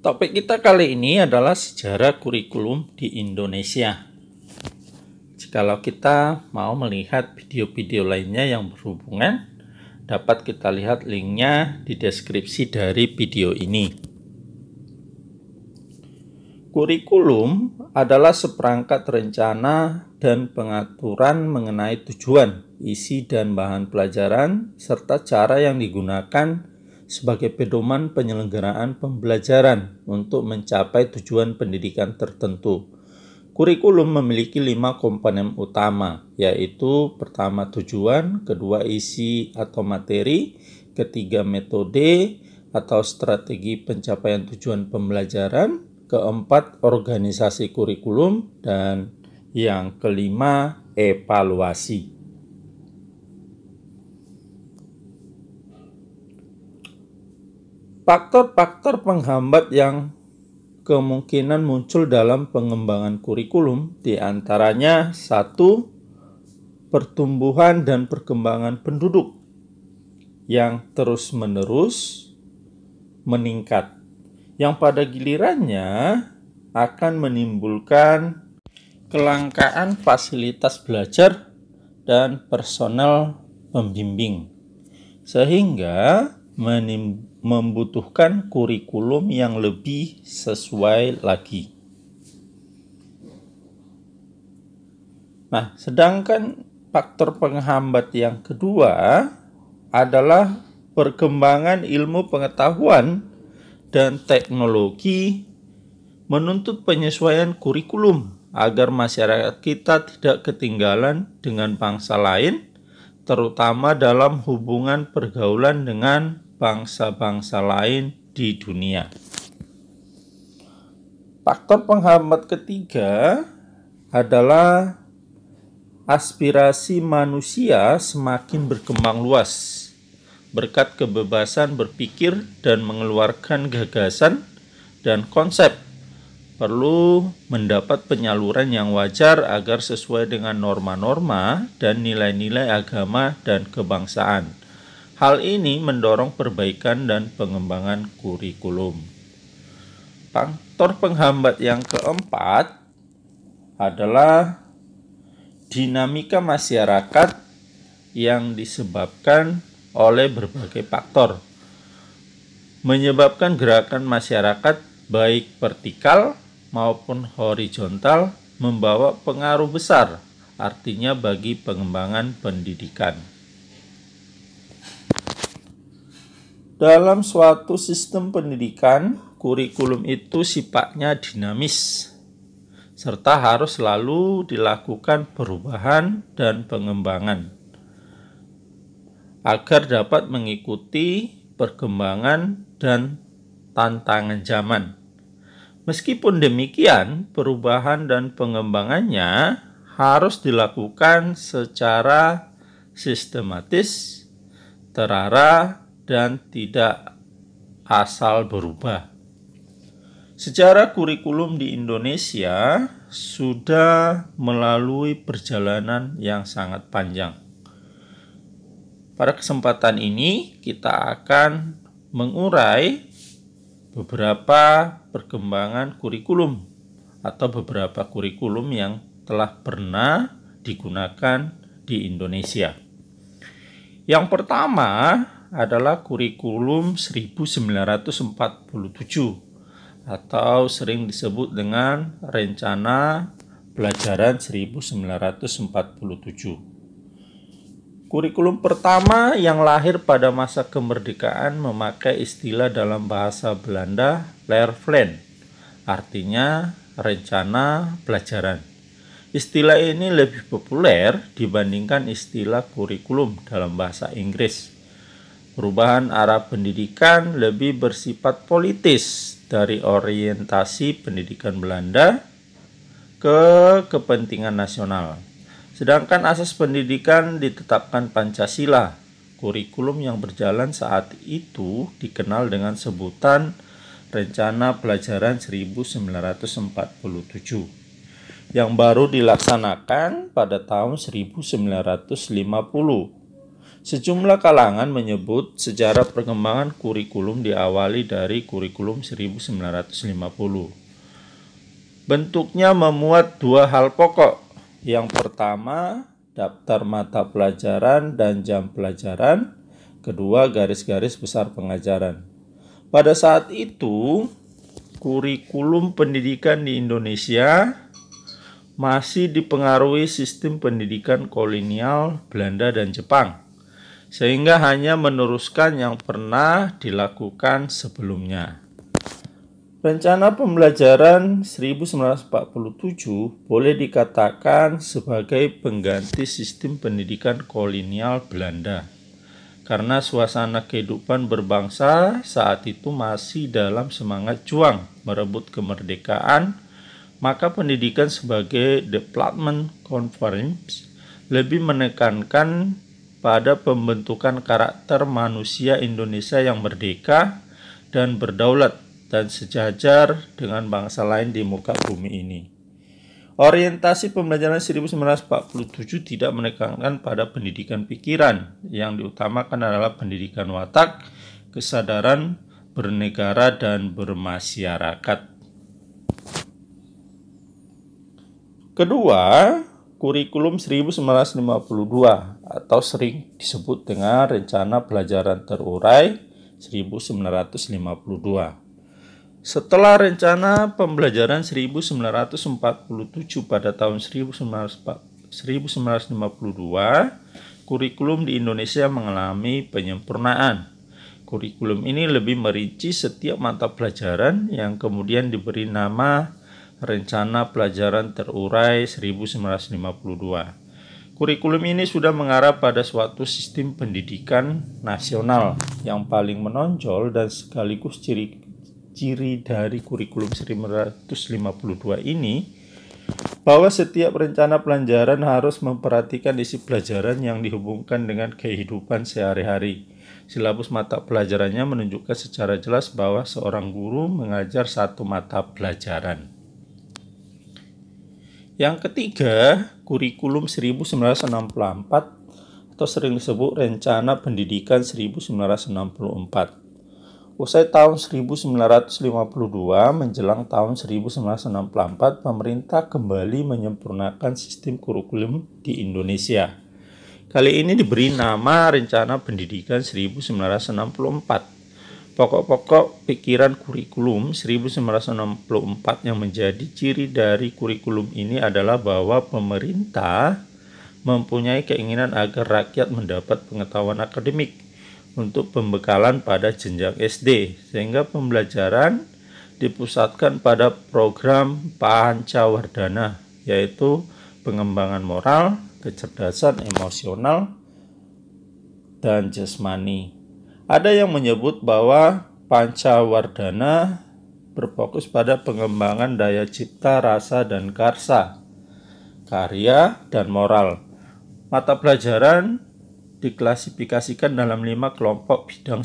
Topik kita kali ini adalah sejarah kurikulum di Indonesia. Jikalau kita mau melihat video-video lainnya yang berhubungan, dapat kita lihat linknya di deskripsi dari video ini. Kurikulum adalah seperangkat rencana dan pengaturan mengenai tujuan, isi dan bahan pelajaran, serta cara yang digunakan sebagai pedoman penyelenggaraan pembelajaran untuk mencapai tujuan pendidikan tertentu. Kurikulum memiliki 5 komponen utama, yaitu pertama tujuan, kedua isi atau materi, ketiga metode atau strategi pencapaian tujuan pembelajaran, keempat organisasi kurikulum, dan yang kelima evaluasi. Faktor-faktor penghambat yang kemungkinan muncul dalam pengembangan kurikulum diantaranya 1. Pertumbuhan dan perkembangan penduduk yang terus-menerus meningkat, yang pada gilirannya akan menimbulkan kelangkaan fasilitas belajar dan personel pembimbing, sehingga membutuhkan kurikulum yang lebih sesuai lagi. Nah, sedangkan faktor penghambat yang kedua adalah perkembangan ilmu pengetahuan dan teknologi menuntut penyesuaian kurikulum agar masyarakat kita tidak ketinggalan dengan bangsa lain, terutama dalam hubungan pergaulan dengan bangsa-bangsa lain di dunia. Faktor penghambat ketiga adalah aspirasi manusia semakin berkembang luas berkat kebebasan berpikir dan mengeluarkan gagasan dan konsep perlu mendapat penyaluran yang wajar agar sesuai dengan norma-norma dan nilai-nilai agama dan kebangsaan. Hal ini mendorong perbaikan dan pengembangan kurikulum. Faktor penghambat yang keempat adalah dinamika masyarakat yang disebabkan oleh berbagai faktor, menyebabkan gerakan masyarakat baik vertikal maupun horizontal membawa pengaruh besar, artinya bagi pengembangan pendidikan. Dalam suatu sistem pendidikan, kurikulum itu sifatnya dinamis, serta harus selalu dilakukan perubahan dan pengembangan agar dapat mengikuti perkembangan dan tantangan zaman. Meskipun demikian, perubahan dan pengembangannya harus dilakukan secara sistematis, terarah, dan tidak asal berubah. Sejarah kurikulum di Indonesia sudah melalui perjalanan yang sangat panjang. Pada kesempatan ini kita akan mengurai beberapa perkembangan kurikulum atau beberapa kurikulum yang telah pernah digunakan di Indonesia. Yang pertama adalah kurikulum 1947 atau sering disebut dengan Rencana Pelajaran 1947. Kurikulum pertama yang lahir pada masa kemerdekaan memakai istilah dalam bahasa Belanda Leerplan, artinya rencana pelajaran. Istilah ini lebih populer dibandingkan istilah kurikulum dalam bahasa Inggris. Perubahan arah pendidikan lebih bersifat politis dari orientasi pendidikan Belanda ke kepentingan nasional. Sedangkan asas pendidikan ditetapkan Pancasila. Kurikulum yang berjalan saat itu dikenal dengan sebutan Rencana Pelajaran 1947 yang baru dilaksanakan pada tahun 1950. Sejumlah kalangan menyebut sejarah perkembangan kurikulum diawali dari kurikulum 1950. Bentuknya memuat dua hal pokok. Yang pertama, daftar mata pelajaran dan jam pelajaran. Kedua, garis-garis besar pengajaran. Pada saat itu, kurikulum pendidikan di Indonesia masih dipengaruhi sistem pendidikan kolonial Belanda dan Jepang, sehingga hanya meneruskan yang pernah dilakukan sebelumnya. Rencana pembelajaran 1947 boleh dikatakan sebagai pengganti sistem pendidikan kolonial Belanda, karena suasana kehidupan berbangsa saat itu masih dalam semangat juang merebut kemerdekaan, maka pendidikan sebagai Development Conference lebih menekankan pada pembentukan karakter manusia Indonesia yang merdeka dan berdaulat dan sejajar dengan bangsa lain di muka bumi ini. Orientasi pembelajaran 1947 tidak menekankan pada pendidikan pikiran, yang diutamakan adalah pendidikan watak, kesadaran bernegara dan bermasyarakat. Kedua, kurikulum 1952 atau sering disebut dengan Rencana Pelajaran Terurai 1952. Setelah Rencana Pembelajaran 1947 pada tahun 1952, kurikulum di Indonesia mengalami penyempurnaan. Kurikulum ini lebih merinci setiap mata pelajaran yang kemudian diberi nama Rencana Pelajaran Terurai 1952. Kurikulum ini sudah mengarah pada suatu sistem pendidikan nasional yang paling menonjol dan sekaligus ciri dari kurikulum 1952 ini, bahwa setiap rencana pelajaran harus memperhatikan isi pelajaran yang dihubungkan dengan kehidupan sehari-hari. Silabus mata pelajarannya menunjukkan secara jelas bahwa seorang guru mengajar satu mata pelajaran. Yang ketiga, kurikulum 1964 atau sering disebut Rencana Pendidikan 1964. Usai tahun 1952 menjelang tahun 1964, pemerintah kembali menyempurnakan sistem kurikulum di Indonesia. Kali ini diberi nama Rencana Pendidikan 1964. Pokok-pokok pikiran kurikulum 1964 yang menjadi ciri dari kurikulum ini adalah bahwa pemerintah mempunyai keinginan agar rakyat mendapat pengetahuan akademik untuk pembekalan pada jenjang SD, sehingga pembelajaran dipusatkan pada program Pancawardhana, yaitu pengembangan moral, kecerdasan emosional, dan jasmani. Ada yang menyebut bahwa Pancawardhana berfokus pada pengembangan daya cipta, rasa, dan karsa, karya, dan moral. Mata pelajaran diklasifikasikan dalam 5 kelompok bidang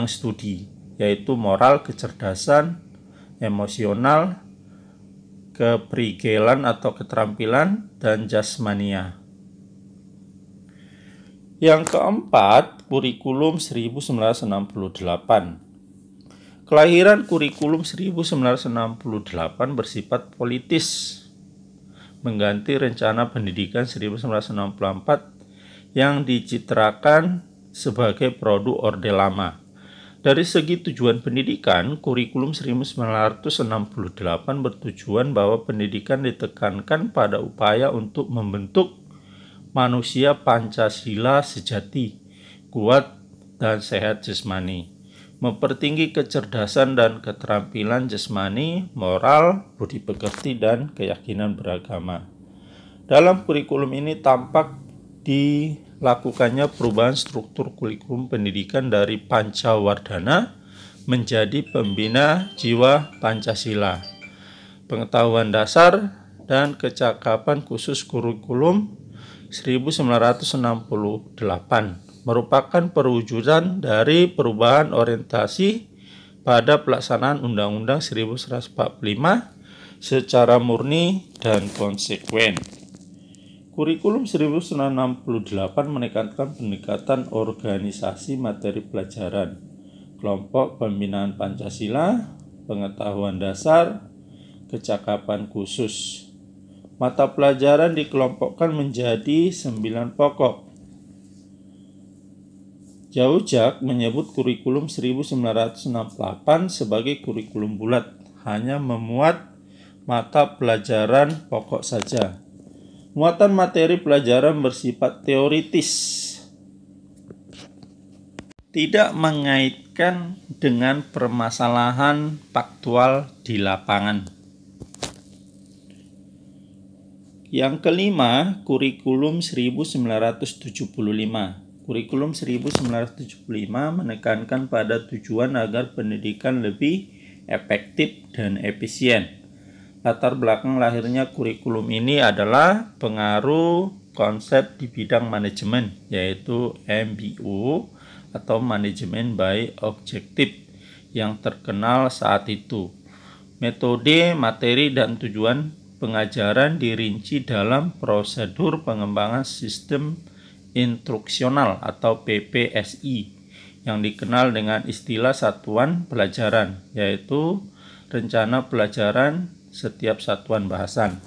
studi, yaitu moral, kecerdasan, emosional, keprigelan atau keterampilan, dan jasmania. Yang keempat, kurikulum 1968. Kelahiran kurikulum 1968 bersifat politis, mengganti Rencana Pendidikan 1964 yang dicitrakan sebagai produk Orde Lama. Dari segi tujuan pendidikan, kurikulum 1968 bertujuan bahwa pendidikan ditekankan pada upaya untuk membentuk manusia Pancasila sejati, kuat dan sehat jasmani, mempertinggi kecerdasan dan keterampilan jasmani, moral, budi pekerti, dan keyakinan beragama. Dalam kurikulum ini tampak dilakukannya perubahan struktur kurikulum pendidikan dari Pancawardhana menjadi pembina jiwa Pancasila. Pengetahuan dasar dan kecakapan khusus kurikulum 1968 merupakan perwujudan dari perubahan orientasi pada pelaksanaan Undang-Undang 1945 secara murni dan konsekuen. Kurikulum 1968 menekankan pendekatan organisasi materi pelajaran, kelompok pembinaan Pancasila, pengetahuan dasar, kecakapan khusus. Mata pelajaran dikelompokkan menjadi 9 pokok. Jaujak menyebut kurikulum 1968 sebagai kurikulum bulat, hanya memuat mata pelajaran pokok saja. Muatan materi pelajaran bersifat teoritis, tidak mengaitkan dengan permasalahan faktual di lapangan. Yang kelima, kurikulum 1975. Kurikulum 1975 menekankan pada tujuan agar pendidikan lebih efektif dan efisien. Latar belakang lahirnya kurikulum ini adalah pengaruh konsep di bidang manajemen, yaitu MBO atau Manajemen by Objective yang terkenal saat itu. Metode, materi, dan tujuan pengajaran dirinci dalam prosedur pengembangan sistem instruksional atau PPSI yang dikenal dengan istilah satuan pelajaran, yaitu rencana pelajaran setiap satuan bahasan.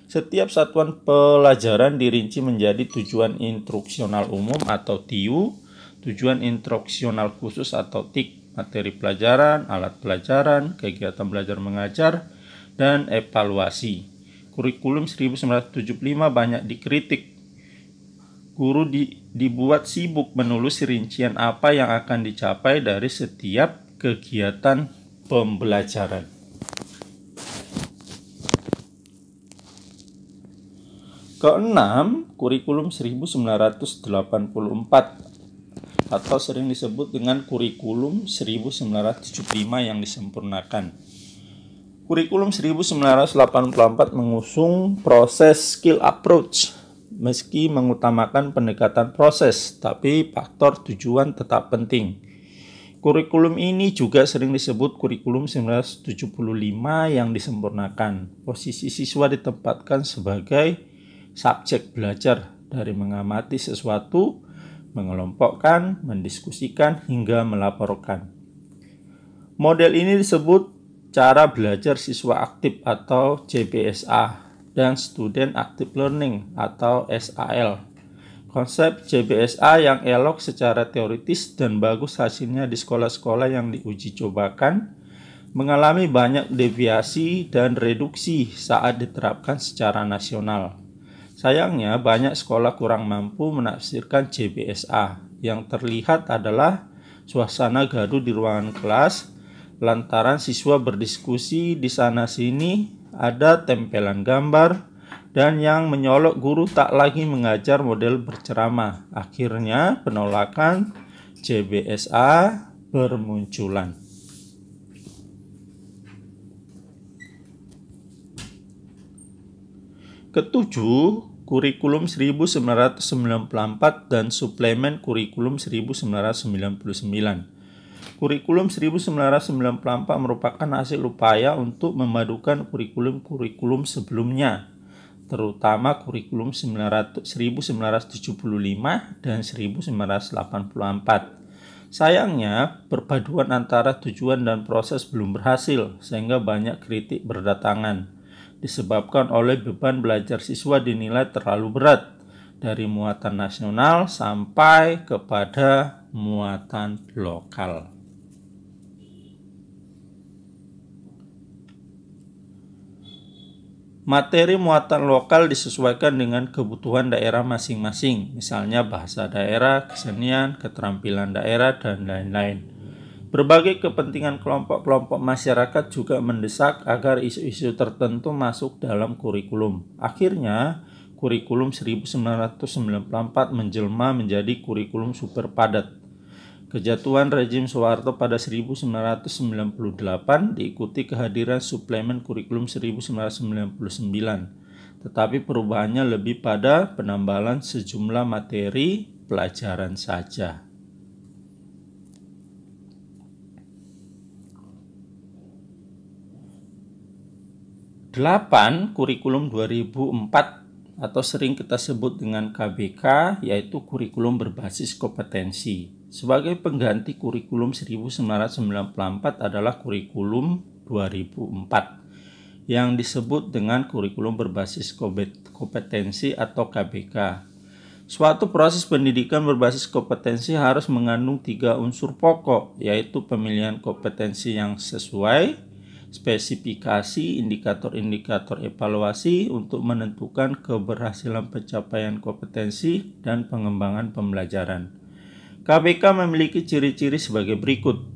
Setiap satuan pelajaran dirinci menjadi tujuan instruksional umum atau TIU, tujuan instruksional khusus atau TIK, materi pelajaran, alat pelajaran, kegiatan belajar mengajar, dan evaluasi. Kurikulum 1975 banyak dikritik. Guru dibuat sibuk menulis rincian apa yang akan dicapai dari setiap kegiatan pembelajaran. Keenam, kurikulum 1984 atau sering disebut dengan kurikulum 1975 yang disempurnakan. Kurikulum 1984 mengusung proses skill approach. Meski mengutamakan pendekatan proses, tapi faktor tujuan tetap penting. Kurikulum ini juga sering disebut kurikulum 1975 yang disempurnakan. Posisi siswa ditempatkan sebagai subjek belajar dari mengamati sesuatu, mengelompokkan, mendiskusikan, hingga melaporkan. Model ini disebut cara belajar siswa aktif atau CBSA dan Student Active Learning atau SAL. Konsep CBSA yang elok secara teoritis dan bagus hasilnya di sekolah-sekolah yang diuji cobakan mengalami banyak deviasi dan reduksi saat diterapkan secara nasional. Sayangnya, banyak sekolah kurang mampu menafsirkan CBSA. Yang terlihat adalah suasana gaduh di ruangan kelas, lantaran siswa berdiskusi di sana-sini, ada tempelan gambar, dan yang menyolok guru tak lagi mengajar model berceramah. Akhirnya, penolakan CBSA bermunculan. Ketujuh, kurikulum 1994 dan suplemen kurikulum 1999. Kurikulum 1994 merupakan hasil upaya untuk memadukan kurikulum-kurikulum sebelumnya, terutama kurikulum 1975 dan 1984. Sayangnya, perpaduan antara tujuan dan proses belum berhasil, sehingga banyak kritik berdatangan. Disebabkan oleh beban belajar siswa dinilai terlalu berat, dari muatan nasional sampai kepada muatan lokal. Materi muatan lokal disesuaikan dengan kebutuhan daerah masing-masing, misalnya bahasa daerah, kesenian, keterampilan daerah, dan lain-lain. Berbagai kepentingan kelompok-kelompok masyarakat juga mendesak agar isu-isu tertentu masuk dalam kurikulum. Akhirnya, kurikulum 1994 menjelma menjadi kurikulum super padat. Kejatuhan rezim Soeharto pada 1998 diikuti kehadiran suplemen kurikulum 1999, tetapi perubahannya lebih pada penambahan sejumlah materi pelajaran saja. 8. Kurikulum 2004 atau sering kita sebut dengan KBK, yaitu kurikulum berbasis kompetensi. Sebagai pengganti kurikulum 1994 adalah kurikulum 2004 yang disebut dengan kurikulum berbasis kompetensi atau KBK. Suatu proses pendidikan berbasis kompetensi harus mengandung 3 unsur pokok, yaitu pemilihan kompetensi yang sesuai, spesifikasi indikator-indikator evaluasi untuk menentukan keberhasilan pencapaian kompetensi, dan pengembangan pembelajaran. KBK memiliki ciri-ciri sebagai berikut: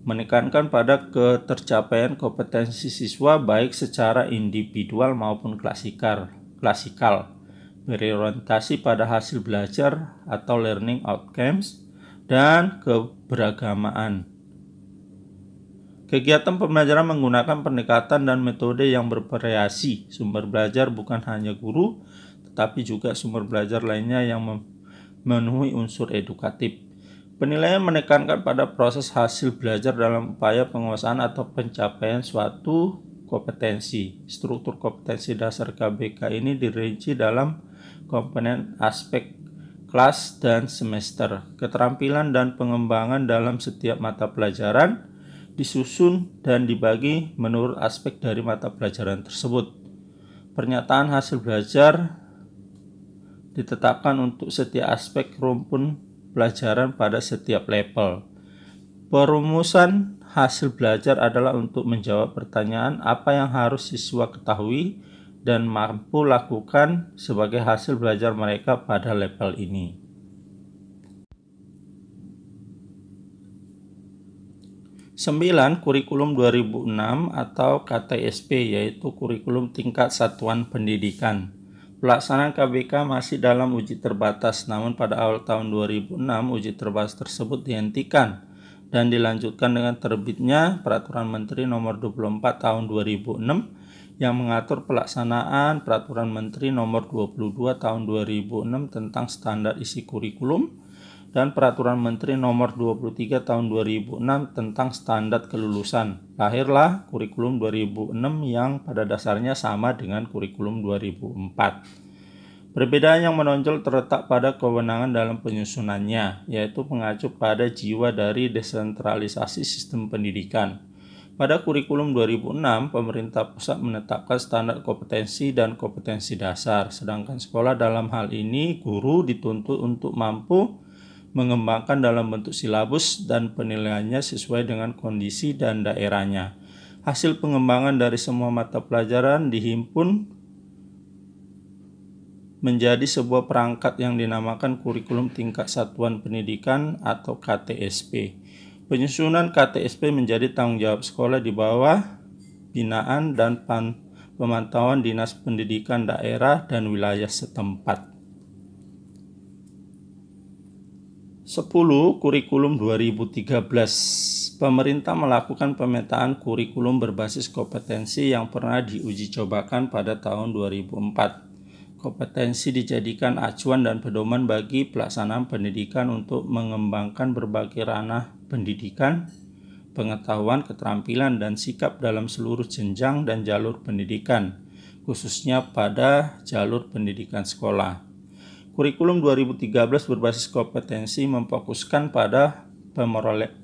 menekankan pada ketercapaian kompetensi siswa baik secara individual maupun klasikal, berorientasi pada hasil belajar atau learning outcomes, dan keberagamaan. Kegiatan pembelajaran menggunakan pendekatan dan metode yang bervariasi. Sumber belajar bukan hanya guru, tetapi juga sumber belajar lainnya yang memenuhi unsur edukatif. Penilaian menekankan pada proses hasil belajar dalam upaya penguasaan atau pencapaian suatu kompetensi. Struktur kompetensi dasar KBK ini dirinci dalam komponen aspek kelas dan semester. Keterampilan dan pengembangan dalam setiap mata pelajaran disusun dan dibagi menurut aspek dari mata pelajaran tersebut. Pernyataan hasil belajar ditetapkan untuk setiap aspek rumpun pelajaran pada setiap level. Perumusan hasil belajar adalah untuk menjawab pertanyaan apa yang harus siswa ketahui dan mampu lakukan sebagai hasil belajar mereka pada level ini. 9. Kurikulum 2006 atau KTSP, yaitu kurikulum tingkat satuan pendidikan. Pelaksanaan KBK masih dalam uji terbatas, namun pada awal tahun 2006 uji terbatas tersebut dihentikan dan dilanjutkan dengan terbitnya Peraturan Menteri Nomor 24 Tahun 2006 yang mengatur pelaksanaan Peraturan Menteri Nomor 22 Tahun 2006 tentang standar isi kurikulum dan Peraturan Menteri Nomor 23 Tahun 2006 tentang standar kelulusan. Lahirlah kurikulum 2006 yang pada dasarnya sama dengan kurikulum 2004. Perbedaan yang menonjol terletak pada kewenangan dalam penyusunannya, yaitu mengacu pada jiwa dari desentralisasi sistem pendidikan. Pada kurikulum 2006, pemerintah pusat menetapkan standar kompetensi dan kompetensi dasar, sedangkan sekolah dalam hal ini guru dituntut untuk mampu mengembangkan dalam bentuk silabus dan penilaiannya sesuai dengan kondisi dan daerahnya. Hasil pengembangan dari semua mata pelajaran dihimpun menjadi sebuah perangkat yang dinamakan kurikulum tingkat satuan pendidikan atau KTSP. Penyusunan KTSP menjadi tanggung jawab sekolah di bawah binaan dan pemantauan Dinas Pendidikan daerah dan wilayah setempat. 10. Kurikulum 2013. Pemerintah melakukan pemetaan kurikulum berbasis kompetensi yang pernah diuji cobakan pada tahun 2004. Kompetensi dijadikan acuan dan pedoman bagi pelaksanaan pendidikan untuk mengembangkan berbagai ranah pendidikan, pengetahuan, keterampilan, dan sikap dalam seluruh jenjang dan jalur pendidikan, khususnya pada jalur pendidikan sekolah. Kurikulum 2013 berbasis kompetensi memfokuskan pada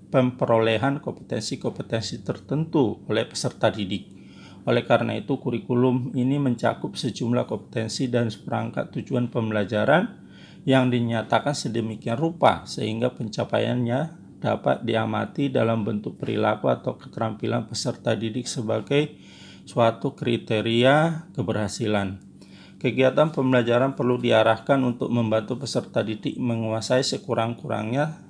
pemperolehan kompetensi-kompetensi tertentu oleh peserta didik. Oleh karena itu, kurikulum ini mencakup sejumlah kompetensi dan seperangkat tujuan pembelajaran yang dinyatakan sedemikian rupa sehingga pencapaiannya dapat diamati dalam bentuk perilaku atau keterampilan peserta didik sebagai suatu kriteria keberhasilan. Kegiatan pembelajaran perlu diarahkan untuk membantu peserta didik menguasai sekurang-kurangnya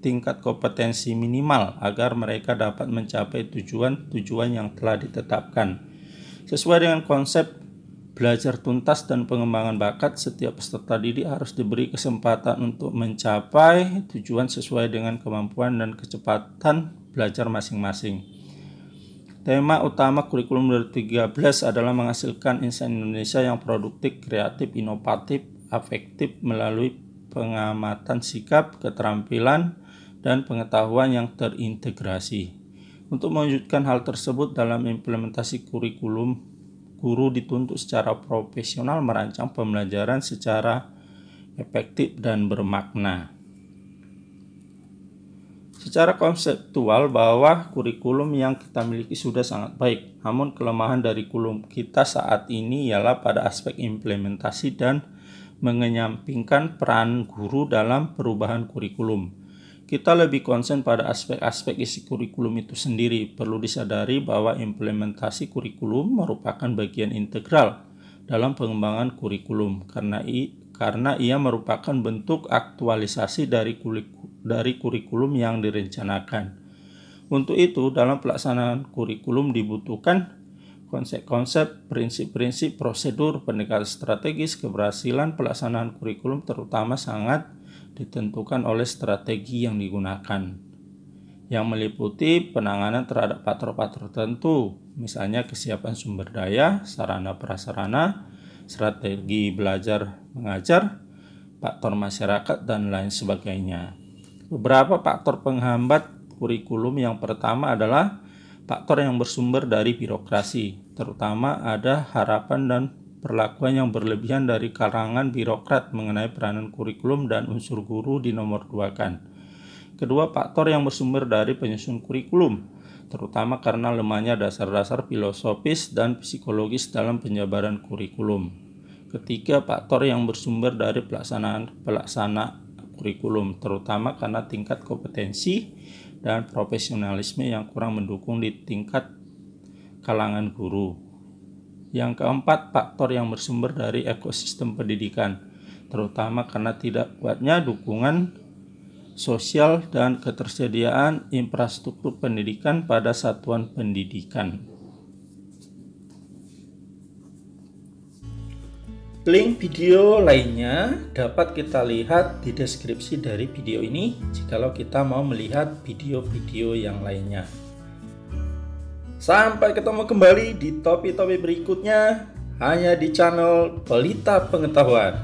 tingkat kompetensi minimal agar mereka dapat mencapai tujuan-tujuan yang telah ditetapkan. Sesuai dengan konsep belajar tuntas dan pengembangan bakat, setiap peserta didik harus diberi kesempatan untuk mencapai tujuan sesuai dengan kemampuan dan kecepatan belajar masing-masing. Tema utama kurikulum 2013 adalah menghasilkan insan Indonesia yang produktif, kreatif, inovatif, afektif melalui pengamatan sikap, keterampilan, dan pengetahuan yang terintegrasi. Untuk mewujudkan hal tersebut dalam implementasi kurikulum guru dituntut secara profesional merancang pembelajaran secara efektif dan bermakna. Secara konseptual bahwa kurikulum yang kita miliki sudah sangat baik, namun kelemahan dari kurikulum kita saat ini ialah pada aspek implementasi dan mengenyampingkan peran guru dalam perubahan kurikulum. Kita lebih konsen pada aspek-aspek isi kurikulum itu sendiri. Perlu disadari bahwa implementasi kurikulum merupakan bagian integral dalam pengembangan kurikulum karena ia merupakan bentuk aktualisasi dari kurikulum yang direncanakan. Untuk itu, dalam pelaksanaan kurikulum dibutuhkan konsep-konsep, prinsip-prinsip, prosedur, pendekatan strategis. Keberhasilan pelaksanaan kurikulum terutama sangat ditentukan oleh strategi yang digunakan, yang meliputi penanganan terhadap faktor-faktor tertentu, misalnya kesiapan sumber daya, sarana prasarana, strategi belajar mengajar, faktor masyarakat, dan lain sebagainya. Beberapa faktor penghambat kurikulum yang pertama adalah faktor yang bersumber dari birokrasi, terutama ada harapan dan perlakuan yang berlebihan dari kalangan birokrat mengenai peranan kurikulum dan unsur guru dinomorduakan. Kedua, faktor yang bersumber dari penyusun kurikulum, terutama karena lemahnya dasar-dasar filosofis dan psikologis dalam penjabaran kurikulum. Ketiga, faktor yang bersumber dari pelaksana kurikulum, terutama karena tingkat kompetensi dan profesionalisme yang kurang mendukung di tingkat kalangan guru. Yang keempat, faktor yang bersumber dari ekosistem pendidikan, terutama karena tidak kuatnya dukungan sosial dan ketersediaan infrastruktur pendidikan pada satuan pendidikan. Link video lainnya dapat kita lihat di deskripsi dari video ini jikalau kita mau melihat video-video yang lainnya. Sampai ketemu kembali di topik-topik berikutnya hanya di channel Pelita Pengetahuan.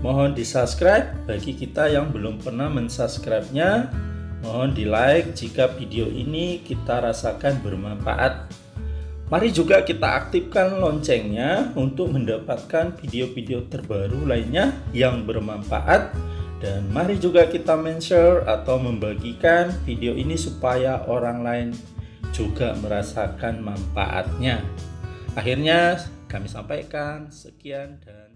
Mohon di-subscribe bagi kita yang belum pernah men-subscribe-nya. Mohon di-like jika video ini kita rasakan bermanfaat. Mari juga kita aktifkan loncengnya untuk mendapatkan video-video terbaru lainnya yang bermanfaat. Dan mari juga kita men-share atau membagikan video ini supaya orang lain juga merasakan manfaatnya. Akhirnya kami sampaikan sekian dan